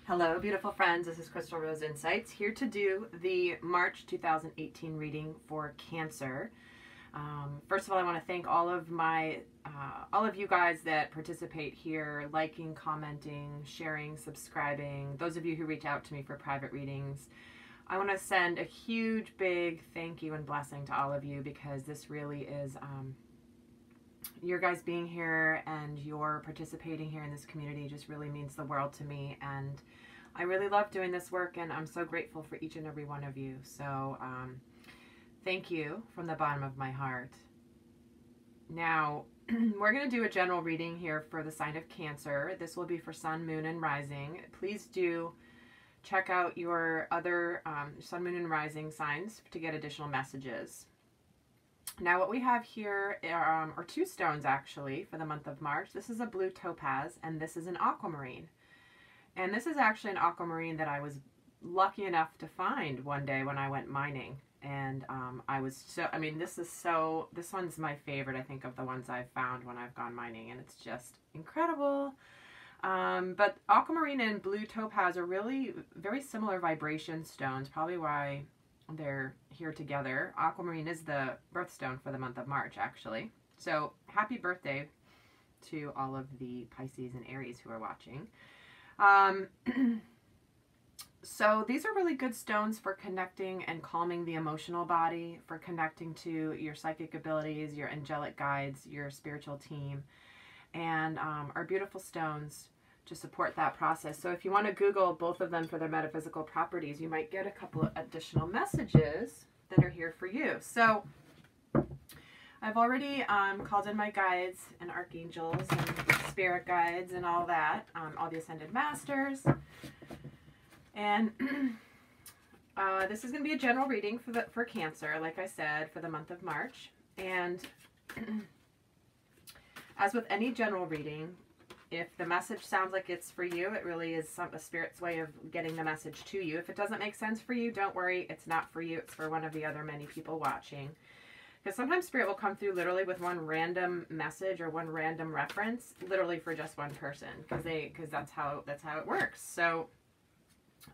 Hello, beautiful friends. This is Crystal Rose Insights, here to do the March 2018 reading for Cancer. First of all, I want to thank all of you guys that participate here, liking, commenting, sharing, subscribing. Those of you who reach out to me for private readings. I want to send a huge, big thank you and blessing to all of you, because this really is your guys being here and your participating here in this community just really means the world to me, and I really love doing this work, and I'm so grateful for each and every one of you. So thank you from the bottom of my heart. Now we're going to do a general reading here for the sign of Cancer. This will be for Sun, Moon, and Rising. Please do check out your other Sun, Moon, and Rising signs to get additional messages. Now what we have here are two stones actually for the month of March. This is a blue topaz and this is an aquamarine. And this is actually an aquamarine that I was lucky enough to find one day when I went mining. And this one's my favorite, I think, of the ones I've found when I've gone mining, and it's just incredible. But aquamarine and blue topaz are really very similar vibration stones, probably why they're here together. Aquamarine is the birthstone for the month of March, actually. So happy birthday to all of the Pisces and Aries who are watching. So these are really good stones for connecting and calming the emotional body, for connecting to your psychic abilities, your angelic guides, your spiritual team, and are beautiful stones to support that process. So if you want to Google both of them for their metaphysical properties, you might get a couple of additional messages that are here for you. So I've already called in my guides and archangels and spirit guides and all that, all the ascended masters. And this is going to be a general reading for Cancer, like I said, for the month of March. And as with any general reading, if the message sounds like it's for you, it really is a spirit's way of getting the message to you. If it doesn't make sense for you, don't worry. It's not for you. It's for one of the other many people watching. Because sometimes spirit will come through literally with one random message or one random reference, literally for just one person, because that's how it works. So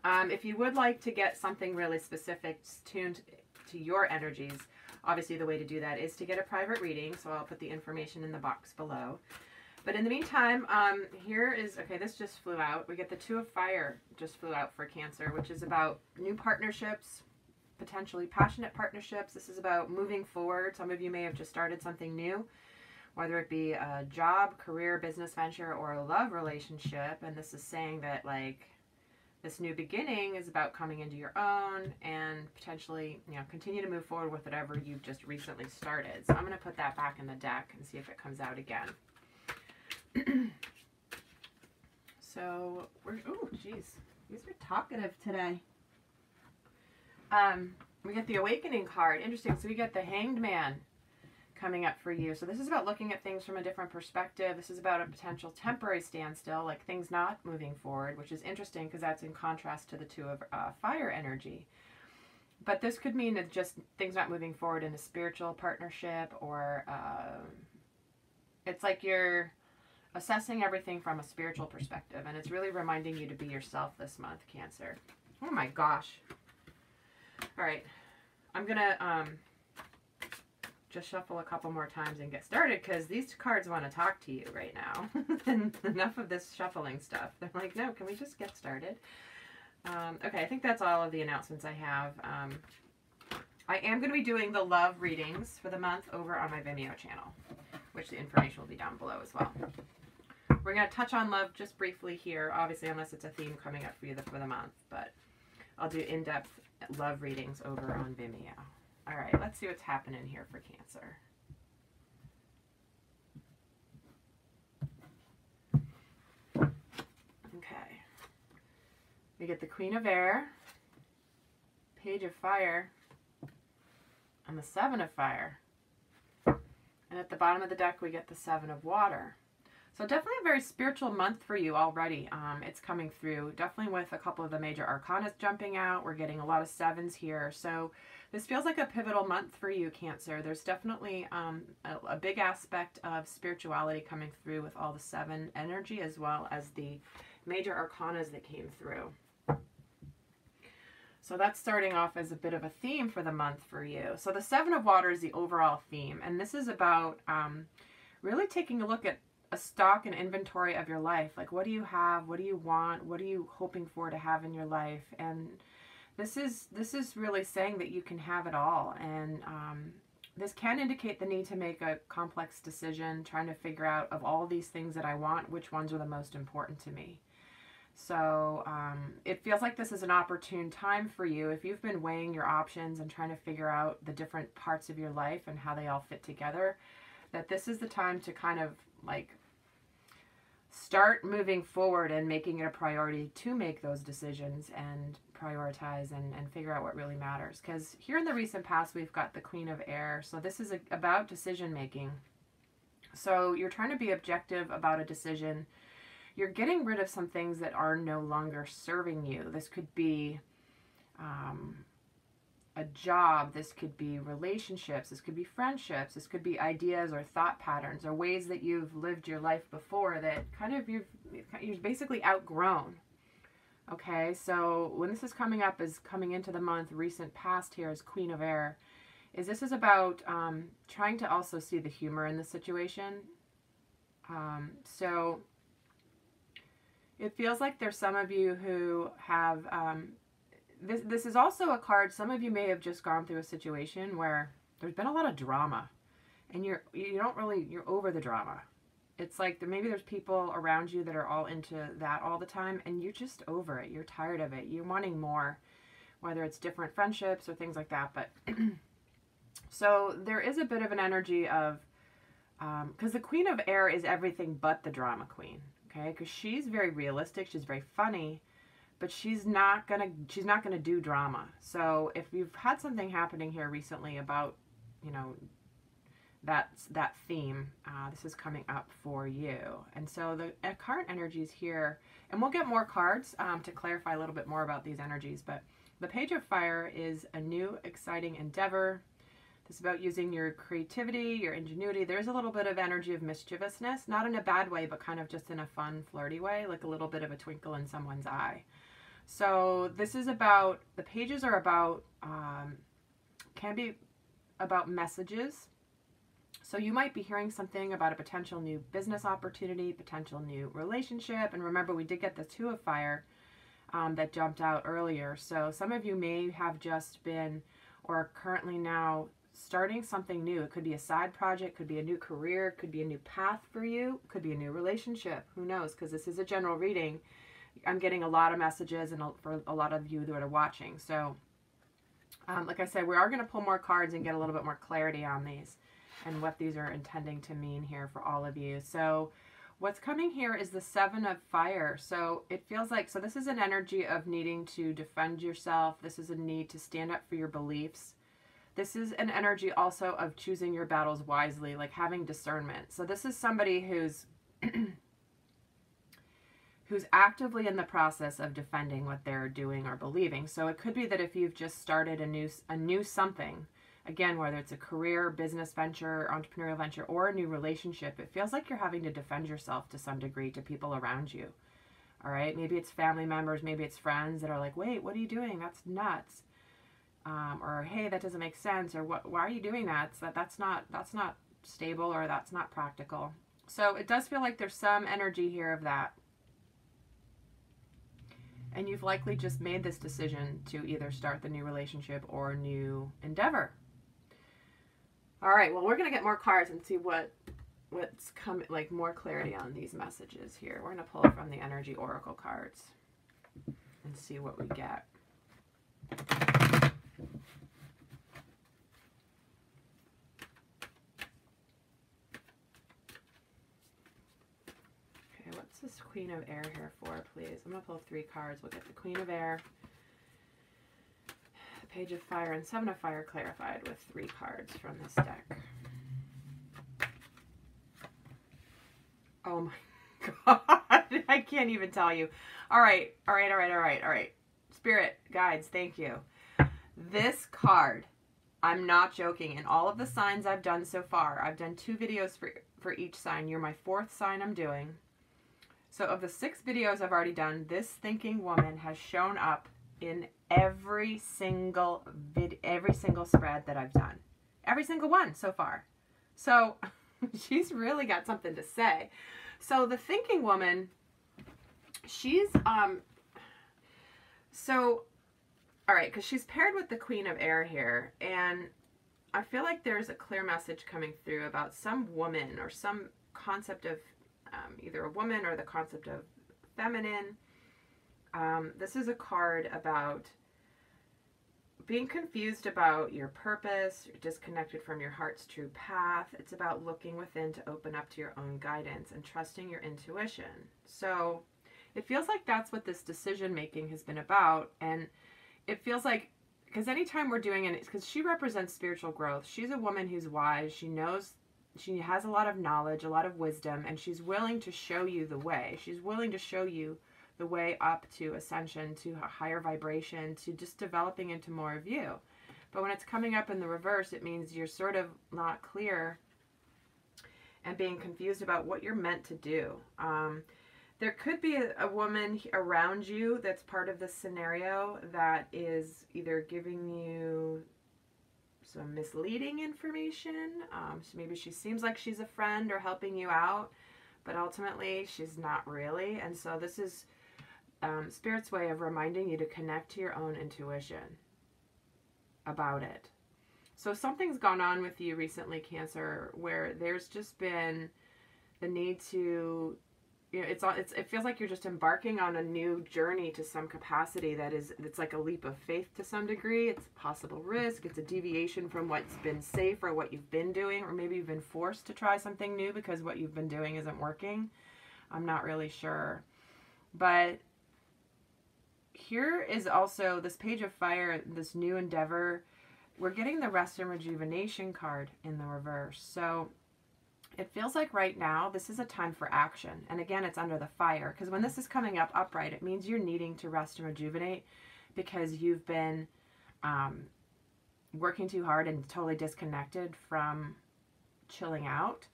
if you would like to get something really specific tuned to your energies, obviously the way to do that is to get a private reading. So I'll put the information in the box below. But in the meantime, here is, okay, this just flew out. We get the Two of Fire just flew out for Cancer, which is about new partnerships, potentially passionate partnerships. This is about moving forward. Some of you may have just started something new, whether it be a job, career, business venture, or a love relationship. And this is saying that, like, this new beginning is about coming into your own and potentially, continue to move forward with whatever you've just recently started. So I'm going to put that back in the deck and see if it comes out again. So oh geez, these are talkative today. We get the Awakening card. Interesting. So we get the Hanged Man coming up for you. So this is about looking at things from a different perspective. This is about a potential temporary standstill, like things not moving forward, which is interesting because that's in contrast to the Two of Fire energy. But this could mean that just things not moving forward in a spiritual partnership, or it's like you're assessing everything from a spiritual perspective, and it's really reminding you to be yourself this month, Cancer. Oh my gosh. All right, I'm gonna just shuffle a couple more times and get started, because these cards want to talk to you right now. And enough of this shuffling stuff. They're like, no, can we just get started? Okay, I think that's all of the announcements I have. I am going to be doing the love readings for the month over on my Vimeo channel, which the information will be down below as well. We're going to touch on love just briefly here, obviously, unless it's a theme coming up for you for the month, but I'll do in-depth love readings over on Vimeo. All right, let's see what's happening here for Cancer. Okay. We get the Queen of Air, Page of Fire, and the Seven of Fire. And at the bottom of the deck, we get the Seven of Water. So definitely a very spiritual month for you already. It's coming through, definitely with a couple of the major arcana jumping out. We're getting a lot of sevens here. So this feels like a pivotal month for you, Cancer. There's definitely a big aspect of spirituality coming through with all the seven energy, as well as the major arcanas that came through. So that's starting off as a bit of a theme for the month for you. So the Seven of Water is the overall theme. And this is about really taking a look at a stock and inventory of your life. Like, what do you have? What do you want? What are you hoping for to have in your life? And this is really saying that you can have it all. And this can indicate the need to make a complex decision, trying to figure out, of all these things that I want, which ones are the most important to me. So it feels like this is an opportune time for you. If you've been weighing your options and trying to figure out the different parts of your life and how they all fit together, that this is the time to kind of like start moving forward and making it a priority to make those decisions and prioritize and figure out what really matters. Because here in the recent past, we've got the Queen of Air. So this is about decision making. So you're trying to be objective about a decision. You're getting rid of some things that are no longer serving you. This could be a job. This could be relationships. This could be friendships. This could be ideas or thought patterns or ways that you've lived your life before that kind of you've basically outgrown. Okay, so when this is coming up as coming into the month, recent past here as Queen of Air, this is about trying to also see the humor in the situation. So it feels like there's some of you who have, this is also a card, some of you may have just gone through a situation where there's been a lot of drama and you're over the drama. It's like maybe there's people around you that are all into that all the time and you're just over it. You're tired of it. You're wanting more, whether it's different friendships or things like that. But so there is a bit of an energy of, because the Queen of Air is everything but the drama queen. Okay, because she's very realistic, she's very funny, but she's not gonna do drama. So if you've had something happening here recently about, you know, that theme, this is coming up for you. And so the current energies here, and we'll get more cards to clarify a little bit more about these energies. But the Page of Fire is a new, exciting endeavor. It's about using your creativity, your ingenuity. There's a little bit of energy of mischievousness, not in a bad way, but kind of just in a fun, flirty way, like a little bit of a twinkle in someone's eye. So this is about, the pages are about, can be about messages. So you might be hearing something about a potential new business opportunity, potential new relationship. And remember, we did get the Two of Fire that jumped out earlier. So some of you may have just been, or are currently now, starting something new. It could be a side project, could be a new career, could be a new path for you, could be a new relationship. Who knows? Because this is a general reading. I'm getting a lot of messages and for a lot of you that are watching. So like I said, we are going to pull more cards and get a little bit more clarity on these and what these are intending to mean here for all of you. So what's coming here is the Seven of Fire. So it feels like, so this is an energy of needing to defend yourself. This is a need to stand up for your beliefs. This is an energy also of choosing your battles wisely, like having discernment. So this is somebody who's who's actively in the process of defending what they're doing or believing. So it could be that if you've just started a new something, again, whether it's a career, business venture, entrepreneurial venture, or a new relationship, it feels like you're having to defend yourself to some degree to people around you. All right, maybe it's family members, maybe it's friends that are like, wait, what are you doing? That's nuts. Or hey, that doesn't make sense, or why are you doing that? So that's not stable, or that's not practical. So it does feel like there's some energy here of that. And you've likely just made this decision to either start the new relationship or new endeavor. All right, well, we're going to get more cards and see what's coming, like more clarity on these messages here. We're going to pull from the Energy Oracle cards and see what we get. What's this Queen of Air here for, please? I'm going to pull 3 cards. We'll get the Queen of Air, the Page of Fire, and Seven of Fire clarified with 3 cards from this deck. Oh my God. I can't even tell you. All right. Spirit guides, thank you. This card, I'm not joking. In all of the signs I've done so far, I've done 2 videos for each sign. You're my 4th sign I'm doing. So of the 6 videos I've already done, this thinking woman has shown up in every single spread that I've done. Every single one so far. So she's really got something to say. So the thinking woman, she's, all right, because she's paired with the Queen of Air here, and I feel like there's a clear message coming through about some woman or some concept of either a woman or the concept of feminine. This is a card about being confused about your purpose, you're disconnected from your heart's true path. It's about looking within to open up to your own guidance and trusting your intuition. So it feels like that's what this decision making has been about. And it feels like, because anytime we're doing it, because she represents spiritual growth. She's a woman who's wise. She knows, she has a lot of knowledge, a lot of wisdom, and she's willing to show you the way. She's willing to show you the way up to ascension, to a higher vibration, to just developing into more of you. But when it's coming up in the reverse, it means you're sort of not clear and being confused about what you're meant to do. There could be a woman around you that's part of this scenario that is either giving you some misleading information. So maybe she seems like she's a friend or helping you out, but ultimately she's not really. And so this is Spirit's way of reminding you to connect to your own intuition about it. So something's gone on with you recently, Cancer, where there's just been the need to, you know, it feels like you're just embarking on a new journey to some capacity it's like a leap of faith to some degree. It's a possible risk. It's a deviation from what's been safe or what you've been doing, or maybe you've been forced to try something new because what you've been doing isn't working. I'm not really sure. But here is also this Page of Fire, this new endeavor. We're getting the Rest and Rejuvenation card in the reverse. So it feels like right now this is a time for action. And again, it's under the fire, because when this is coming up upright, it means you're needing to rest and rejuvenate because you've been working too hard and totally disconnected from chilling out.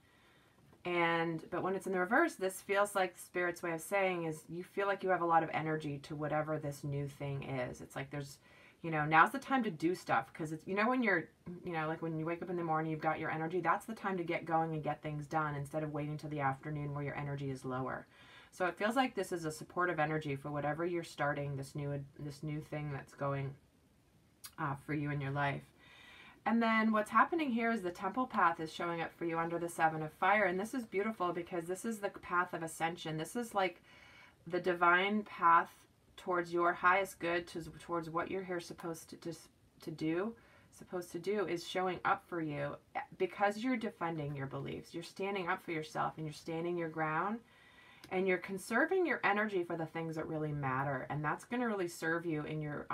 But when it's in the reverse, this feels like Spirit's way of saying is you feel like you have a lot of energy to whatever this new thing is. It's like there's, you know, now's the time to do stuff, because it's, you know, when you're, you know, like when you wake up in the morning, you've got your energy, that's the time to get going and get things done instead of waiting till the afternoon where your energy is lower. So it feels like this is a supportive energy for whatever you're starting, this new thing that's going for you in your life. And then what's happening here is the temple path is showing up for you under the 7 of Fire. And this is beautiful because this is the path of ascension. This is like the divine path towards your highest good, towards what you're here supposed to do is showing up for you because you're defending your beliefs. You're standing up for yourself and you're standing your ground and you're conserving your energy for the things that really matter. And that's going to really serve you in your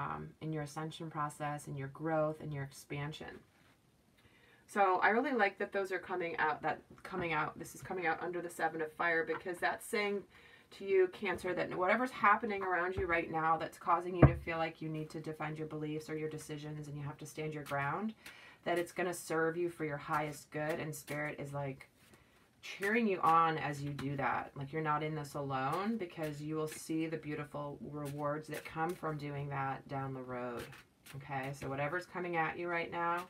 ascension process and your growth and your expansion. So I really like that those are coming out, this is coming out under the 7 of Fire, because that's saying to you, Cancer, that whatever's happening around you right now that's causing you to feel like you need to defend your beliefs or your decisions and you have to stand your ground, that it's going to serve you for your highest good. And Spirit is like cheering you on as you do that. Like you're not in this alone, because you will see the beautiful rewards that come from doing that down the road. Okay, so whatever's coming at you right now,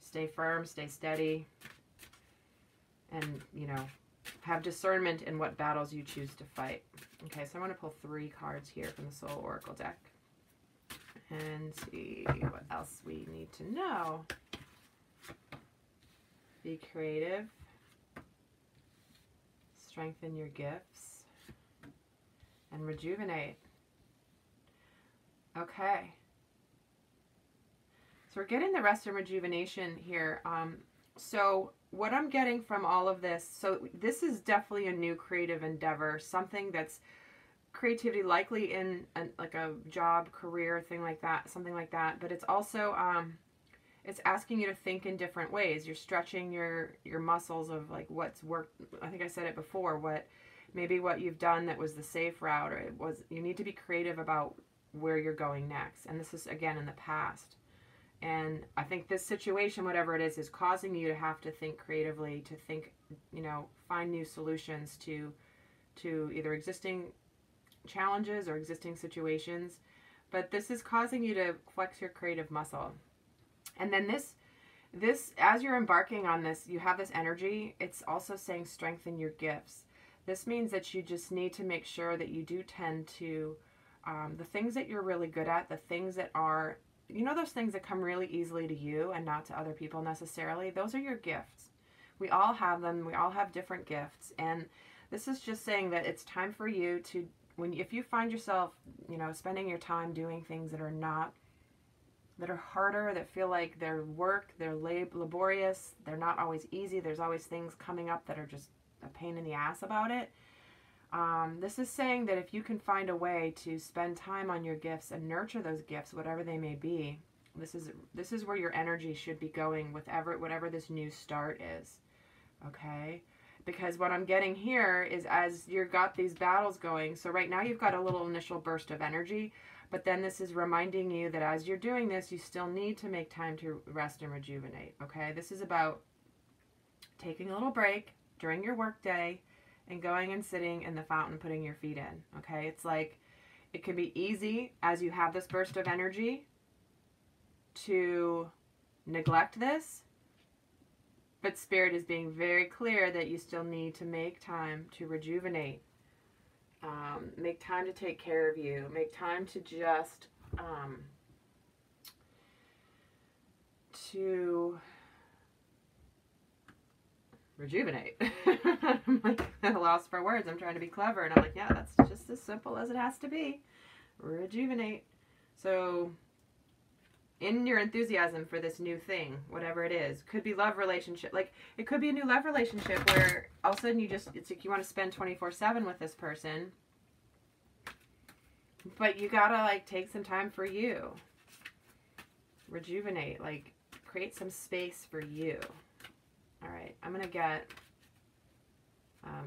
stay firm, stay steady, and, you know, have discernment in what battles you choose to fight. Okay, so I want to pull 3 cards here from the Soul Oracle deck and see what else we need to know. Be creative. Strengthen your gifts. And rejuvenate. Okay. So we're getting the rest and rejuvenation here. So what I'm getting from all of this, so this is definitely a new creative endeavor, something that's creativity, likely in like a job, career, thing like that, something like that. But it's also, it's asking you to think in different ways. You're stretching your muscles of like what's worked. I think I said it before, maybe what you've done that was the safe route, or you need to be creative about where you're going next. And this is, again, in the past. And I think this situation, whatever it is causing you to have to think creatively, to think, you know, find new solutions to to either existing challenges or existing situations. But this is causing you to flex your creative muscle. And then this, as you're embarking on this, you have this energy. It's also saying strengthen your gifts. This means that you just need to make sure that you do tend to, the things that you're really good at, the things that are, you know, those things that come really easily to you and not to other people necessarily, those are your gifts. We all have them. We all have different gifts. And this is just saying that it's time for you to, if you find yourself, you know, spending your time doing things that are harder, that feel like they're work, they're laborious, they're not always easy, there's always things coming up that are just a pain in the ass about it. This is saying that if you can find a way to spend time on your gifts and nurture those gifts, whatever they may be, this is where your energy should be going with whatever this new start is. Okay? Because what I'm getting here is as you've got these battles going, so right now you've got a little initial burst of energy, but then this is reminding you that as you're doing this, you still need to make time to rest and rejuvenate. Okay? This is about taking a little break during your work day and going and sitting in the fountain and putting your feet in. Okay? It's like, it can be easy as you have this burst of energy to neglect this, but Spirit is being very clear that you still need to make time to rejuvenate. Make time to take care of you. Make time to just, to rejuvenate. I'm like at a loss for words. I'm trying to be clever. And I'm like, yeah, that's just as simple as it has to be. Rejuvenate. So in your enthusiasm for this new thing, whatever it is, could be love relationship. Like it could be a new love relationship where all of a sudden it's like you want to spend 24/7 with this person, but you gotta like take some time for you. Rejuvenate, like create some space for you. All right, I'm gonna get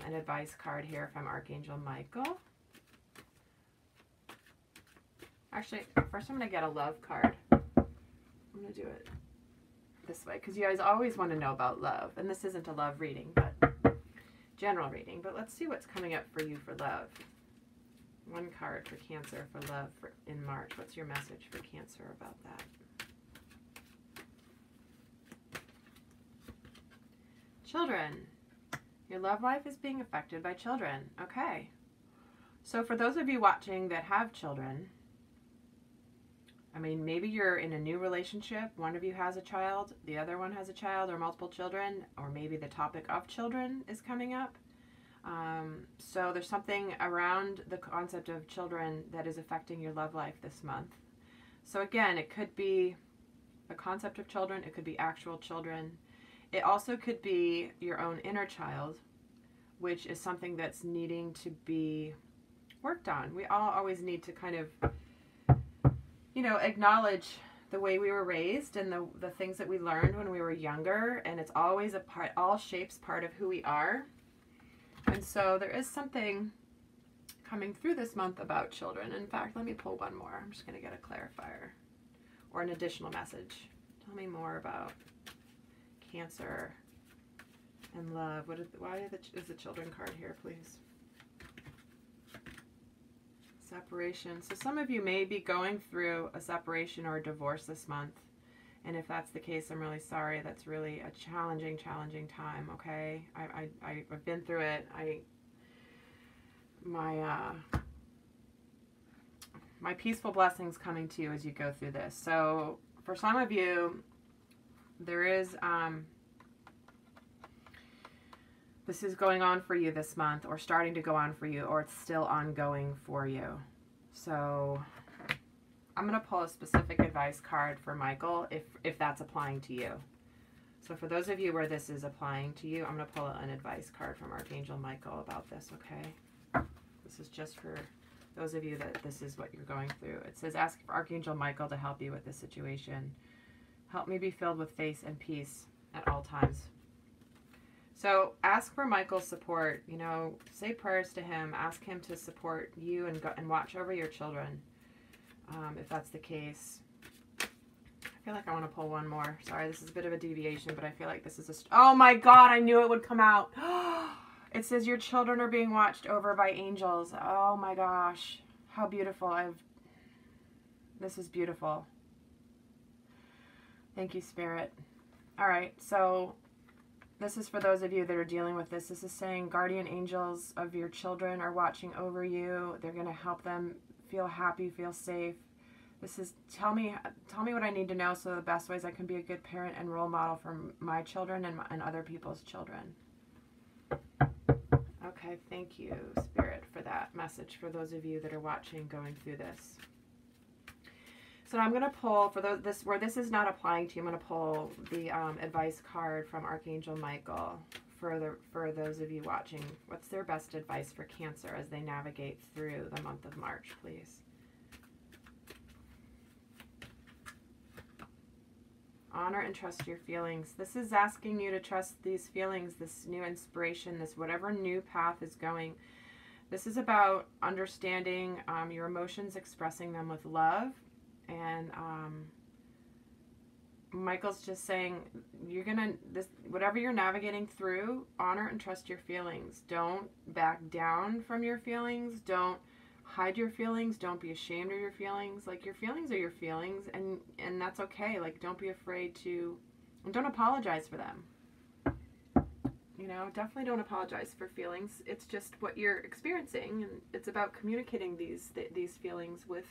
an advice card here from Archangel Michael. Actually, first I'm gonna get a love card. I'm going to do it this way because you guys always want to know about love. And this isn't a love reading, but general reading. But let's see what's coming up for you for love. One card for Cancer for love in March. What's your message for Cancer about that? Children. Your love life is being affected by children. Okay. So for those of you watching that have children, I mean, maybe you're in a new relationship. One of you has a child, the other one has a child or multiple children, or maybe the topic of children is coming up. So there's something around the concept of children that is affecting your love life this month. So again, it could be the concept of children. It could be actual children. It also could be your own inner child, which is something that's needing to be worked on. We all always need to kind of, you know, acknowledge the way we were raised and the things that we learned when we were younger, and it's always a part, all shapes part of who we are. And so there is something coming through this month about children. In fact, let me pull one more. I'm just going to get a clarifier or an additional message. Tell me more about Cancer and love. Why is the children card here, please? Separation. So some of you may be going through a separation or a divorce this month. And if that's the case, I'm really sorry. That's really a challenging time, okay? I've been through it. My peaceful blessings coming to you as you go through this. So for some of you, there is, this is going on for you this month, or starting to go on for you, or it's still ongoing for you. So I'm going to pull a specific advice card for Michael if that's applying to you. So for those of you where this is applying to you, I'm going to pull an advice card from Archangel Michael about this, okay? This is just for those of you that this is what you're going through. It says, ask for Archangel Michael to help you with this situation. Help me be filled with faith and peace at all times. So ask for Michael's support. You know, say prayers to him. Ask him to support you and watch over your children, if that's the case. I feel like I want to pull one more. Sorry, this is a bit of a deviation, but I feel like this is oh my God, I knew it would come out. It says your children are being watched over by angels. Oh my gosh. How beautiful. This is beautiful. Thank you, Spirit. All right, so this is for those of you that are dealing with this. This is saying guardian angels of your children are watching over you. They're going to help them feel happy, feel safe. This is, tell me what I need to know so the best ways I can be a good parent and role model for my children and other people's children. Okay, thank you, Spirit, for that message for those of you that are watching, going through this. So now I'm going to pull, for this where this is not applying to you, I'm going to pull the advice card from Archangel Michael for those of you watching. What's their best advice for Cancer as they navigate through the month of March, please? Honor and trust your feelings. This is asking you to trust these feelings, this new inspiration, this whatever new path is going. This is about understanding your emotions, expressing them with love. And Michael's just saying, whatever you're navigating through, honor and trust your feelings. Don't back down from your feelings. Don't hide your feelings. Don't be ashamed of your feelings. Like, your feelings are your feelings, and that's okay. Like, don't be afraid to, and don't apologize for them. You know, definitely don't apologize for feelings. It's just what you're experiencing, and it's about communicating these feelings with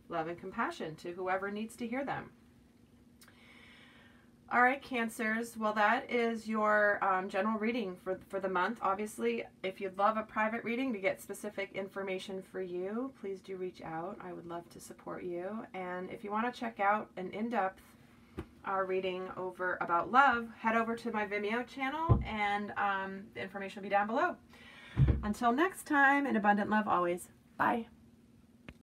love and compassion to whoever needs to hear them. All right, Cancers. Well, that is your general reading for the month. Obviously, if you'd love a private reading to get specific information for you, please do reach out. I would love to support you. And if you want to check out an in-depth reading about love, head over to my Vimeo channel, and the information will be down below. Until next time, in abundant love always. Bye.